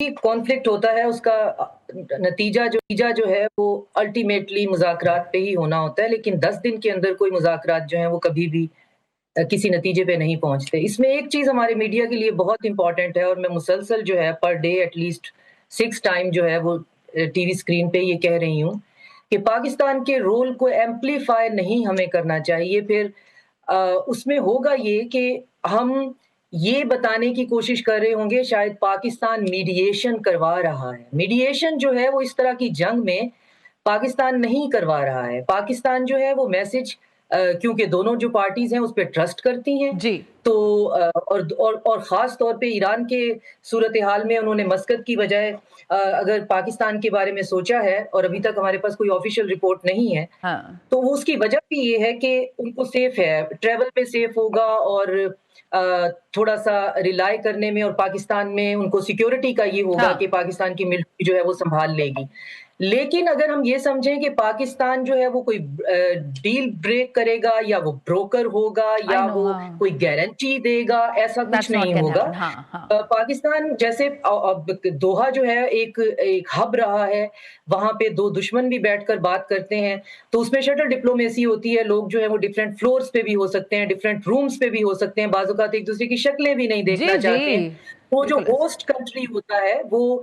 Conflict ہوتا ہے اس کا نتیجہ جو ہے وہ الٹیمیٹلی مذاکرات پہ ہی ہونا ہوتا ہے، لیکن 10 دن کے اندر کوئی مذاکرات جو ہیں وہ کبھی بھی کسی نتیجے پہ نہیں پہنچتے۔ اس میں ایک چیز ہمارے میڈیا کے لیے بہت امپورٹنٹ ہے، اور میں مسلسل جو ہے per day at least 6 time جو ہے وہ ٹی وی اسکرین پہ یہ کہہ رہی ہوں کہ پاکستان کے رول کو ایمپلیفائی نہیں ہمیں کرنا چاہیے۔ پھر اس میں ہوگا یہ کہ ہم یہ بتانے کی کوشش کر رہے ہوں گے شاید پاکستان میڈیشن کروا رہا ہے۔ میڈیشن جو ہے وہ اس طرح کی جنگ میں پاکستان نہیں کروا رہا ہے۔ پاکستان جو ہے وہ میسج کیونکہ دونوں جو پارٹیز ہیں اس پہ ٹرسٹ کرتی ہیں، جی تو اور خاص طور پہ ایران کے صورتحال میں انہوں نے مسقط کی بجائے اگر پاکستان کے بارے میں سوچا ہے، اور ابھی تک ہمارے پاس کوئی آفیشیل رپورٹ نہیں ہے، ہاں تو اس کی وجہ بھی یہ ہے کہ ان کو سیف ہے، ٹریول پہ سیف ہوگا، اور تھوڑا سا ریلائی کرنے میں، اور پاکستان میں ان کو سیکیورٹی کا یہ ہوگا کہ پاکستان کی ملٹری جو ہے وہ سنبھال لے گی۔ لیکن اگر ہم یہ سمجھیں کہ پاکستان جو ہے وہ کوئی ڈیل بریک کرے گا، یا وہ بروکر ہوگا، یا وہ کوئی گارنٹی دے گا، ایسا کچھ نہیں ہوگا۔ پاکستان جیسے دوحہ جو ہے ایک ہب رہا ہے، وہاں پہ دو دشمن بھی بیٹھ کر بات کرتے ہیں، تو اس میں شٹل ڈپلومیسی ہوتی ہے، لوگ جو ہے وہ ڈفرینٹ فلورز پہ بھی ہو سکتے ہیں، ڈفرینٹ رومز پہ بھی ہو سکتے ہیں، بعض اوقات ایک دوسرے کی شکلیں بھی نہیں دیکھنا چاہتے ہیں۔ وہ جو ہوسٹ کنٹری ہوتا ہے وہ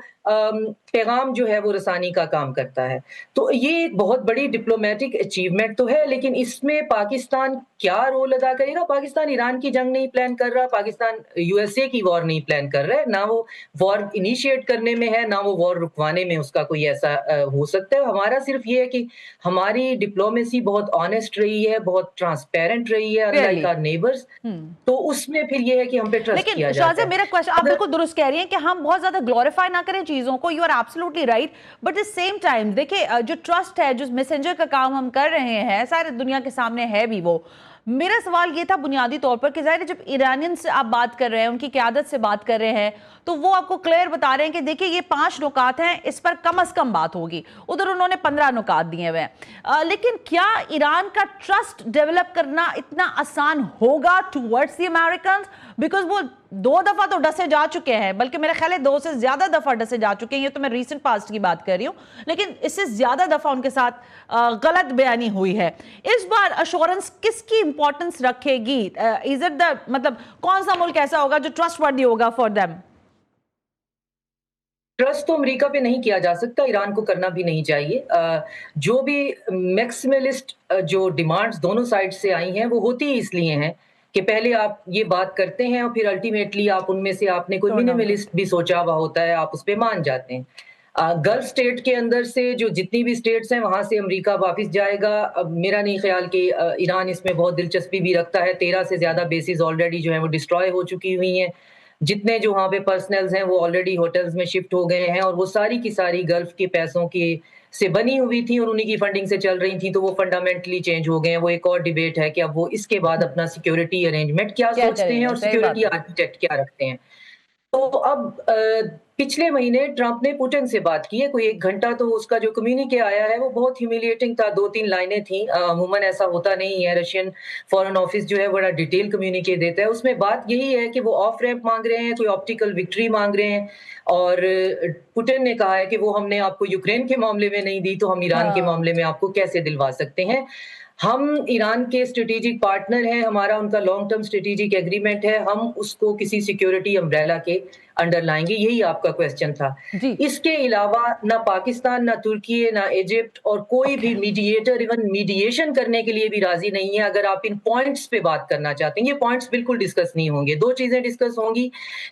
پیغام جو ہے وہ رسانی کا کام کرتا ہے۔ تو یہ ایک بہت بڑی ڈپلومیٹک اچیومنٹ تو ہے، لیکن اس میں پاکستان کیا رول ادا کرے گا؟ پاکستان ایران کی جنگ نہیں پلان کر رہا، پاکستان یو ایس اے کی وار نہیں پلان کر رہا ہے، نہ وہ وار انیشیٹ کرنے میں ہے، نہ وہ وار رکوانے میں اس کا کوئی ایسا ہو سکتا ہے۔ ہمارا صرف یہ ہے کہ ہماری ڈپلومیسی بہت آنےسٹ رہی ہے، بہت ٹرانسپیرنٹ رہی ہے انلائک آور نیبرز، تو اس میں پھر یہ ہے کہ ہم پہ ٹرسٹ کیا جاتا ہے۔ لیکن شاہزہ میرا کوشچن، آپ بالکل درست کہہ رہی ہیں کہ ہم بہت زیادہ گلوریفائی نہ کریں چیزوں کو، you are absolutely right, but at the same time دیکھیں جو ٹرسٹ ہے، جو میسنجر کا کام ہم کر رہے ہیں سارے دنیا کے سامنے ہے بھی وہ۔ میرا سوال یہ تھا بنیادی طور پر کہ ظاہر ہے جب ایرانین سے آپ بات کر رہے ہیں، ان کی قیادت سے بات کر رہے ہیں، تو وہ آپ کو کلیئر بتا رہے ہیں کہ دیکھیں یہ 5 نکات ہیں، اس پر کم از کم بات ہوگی، ادھر انہوں نے 15 نکات دیے ہوئے ہیں۔ لیکن کیا ایران کا ٹرسٹ ڈیولپ کرنا اتنا آسان ہوگا ٹورڈز دی امریکنز؟ بیکاز وہ 2 دفعہ تو ڈسے جا چکے ہیں، بلکہ میرے خیال ہے 2 سے زیادہ دفعہ ڈسے جا چکے ہیں، یہ تو میں ریسنٹ پاسٹ کی بات کر رہی ہوں، لیکن اس سے زیادہ دفعہ ان کے ساتھ غلط بیانی ہوئی ہے۔ اس بار ایشورنس کس کی امپورٹنس رکھے گی؟ مطلب کون سا ملک ایسا ہوگا جو ٹرسٹ وردی ہوگا فار دیم؟ ٹرسٹ تو امریکہ پہ نہیں کیا جا سکتا، ایران کو کرنا بھی نہیں چاہیے۔ جو بھی میکسیملسٹ جو ڈیمانڈز دونوں سائڈ سے آئی ہیں وہ ہوتی ہی اس لیے ہیں کہ پہلے آپ یہ بات کرتے ہیں اور پھر الٹیمیٹلی آپ ان میں سے آپ نے کوئی منیملسٹ بھی سوچا ہوا ہوتا ہے، آپ اس پہ مان جاتے ہیں۔ گلف سٹیٹ کے اندر سے جو جتنی بھی سٹیٹس ہیں وہاں سے امریکہ واپس جائے گا۔ اب میرا نہیں خیال کہ ایران اس میں بہت دلچسپی بھی رکھتا ہے۔ 13 سے زیادہ بیسز آلریڈی جو ہیں وہ ڈسٹروائے ہو چکی ہوئی ہیں، جتنے جو وہاں پہ پرسنلز ہیں وہ آلریڈی ہوٹلز میں شفٹ ہو گئے ہیں، اور وہ ساری کی ساری گلف کے پیسوں کی سے بنی ہوئی تھی اور انہی کی فنڈنگ سے چل رہی تھی، تو وہ فنڈامنٹلی چینج ہو گئے ہیں۔ وہ ایک اور ڈیبیٹ ہے کہ اب وہ اس کے بعد اپنا سیکیورٹی ارینجمنٹ کیا سوچتے ہیں اور سیکیورٹی آرکیٹیکٹ کیا رکھتے ہیں۔ تو اب پچھلے مہینے ٹرمپ نے پوٹن سے بات کی ہے، کوئی 1 گھنٹہ، تو اس کا جو کمیونیکے آیا ہے وہ بہت ہیومیلیٹنگ تھا، 2-3 لائنیں تھیں۔ عموماً ایسا ہوتا نہیں ہے، رشین فارن آفس جو ہے بڑا ڈیٹیل کمیونیکے دیتا ہے۔ اس میں بات یہی ہے کہ وہ آف ریمپ مانگ رہے ہیں، کوئی آپٹیکل وکٹری مانگ رہے ہیں، اور پوٹن نے کہا ہے کہ وہ ہم نے آپ کو یوکرین کے معاملے میں نہیں دی، تو ہم ایران کے معاملے میں آپ کو کیسے دلوا سکتے ہیں؟ ہم ایران کے اسٹریٹجک پارٹنر ہیں، ہمارا ان کا لانگ ٹرم اسٹریٹجک ایگریمنٹ ہے، ہم اس کو کسی سیکیورٹی امبریلا کے انڈر لائیں گے، یہی آپ کا کویسچن تھا۔ اس کے علاوہ نہ پاکستان، نہ ترکی، نہ ایجپٹ اور کوئی بھی میڈییٹر ایون میڈییشن کرنے کے لیے بھی راضی نہیں ہے۔ اگر آپ ان پوائنٹس پہ بات کرنا چاہتے ہیں، یہ پوائنٹس بالکل ڈسکس نہیں ہوں گے۔ 2 چیزیں ڈسکس ہوں گی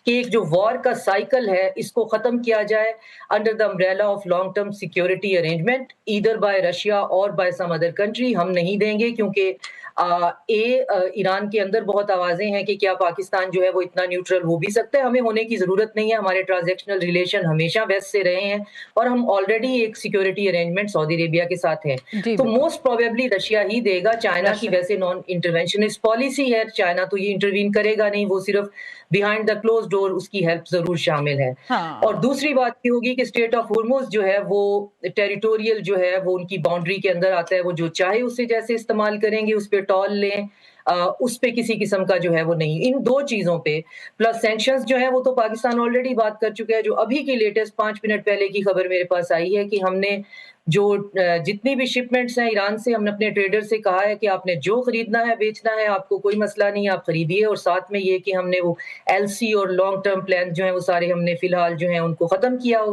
کہ ایک جو وار کا سائیکل ہے اس کو ختم کیا جائے under the umbrella of long term security arrangement either by Russia اور بائی سم ادر کنٹری۔ ہم نہیں دیں گے، کیونکہ ایران کے اندر بہت آوازیں ہیں کہ کیا پاکستان جو ہے وہ اتنا نیوٹرل ہو بھی سکتا ہے؟ ہمیں ہونے کی ضرورت نہیں ہے، ہمارے ٹرانزیکشنل ریلیشن ہمیشہ ویسٹ سے رہے ہیں، اور ہم آلریڈی ایک سیکیورٹی ارینجمنٹ سعودی عربیہ کے ساتھ ہے، تو موسٹ پروبیبلی رشیا ہی دے گا۔ چائنا کی ویسے نان انٹرونشنسٹ پالیسی ہے، چائنا تو یہ انٹروین کرے گا نہیں، وہ صرف بیہائنڈ دا کلوز ڈور اس کی ہیلپ ضرور شامل ہے۔ اور دوسری بات یہ ہوگی کہ اسٹریٹ آف ہرمز جو ہے وہ ٹیریٹوریل جو ہے وہ ان کی باؤنڈری کے اندر آتا ہے، وہ جو چاہے اسے جیسے استعمال کریں گے، اس پہ ٹول لیں، اس پہ کسی قسم کا جو ہے وہ نہیں. ان 2 چیزوں پہ پلس سینکشنز جو ہیں وہ تو پاکستان آلریڈی بات کر چکا ہے. جو ابھی کی لیٹسٹ 5 منٹ پہلے کی خبر میرے پاس آئی ہے کہ ہم نے جو جتنی بھی شپمنٹس ہیں ایران سے، ہم نے اپنے ٹریڈر سے کہا ہے کہ آپ نے جو خریدنا ہے بیچنا ہے، آپ کو کوئی مسئلہ نہیں، آپ خریدیے. اور ساتھ میں یہ کہ ہم نے وہ LC اور لانگ ٹرم پلان جو ہیں وہ سارے ہم نے فی الحال جو ہیں ان کو ختم کیا ہوا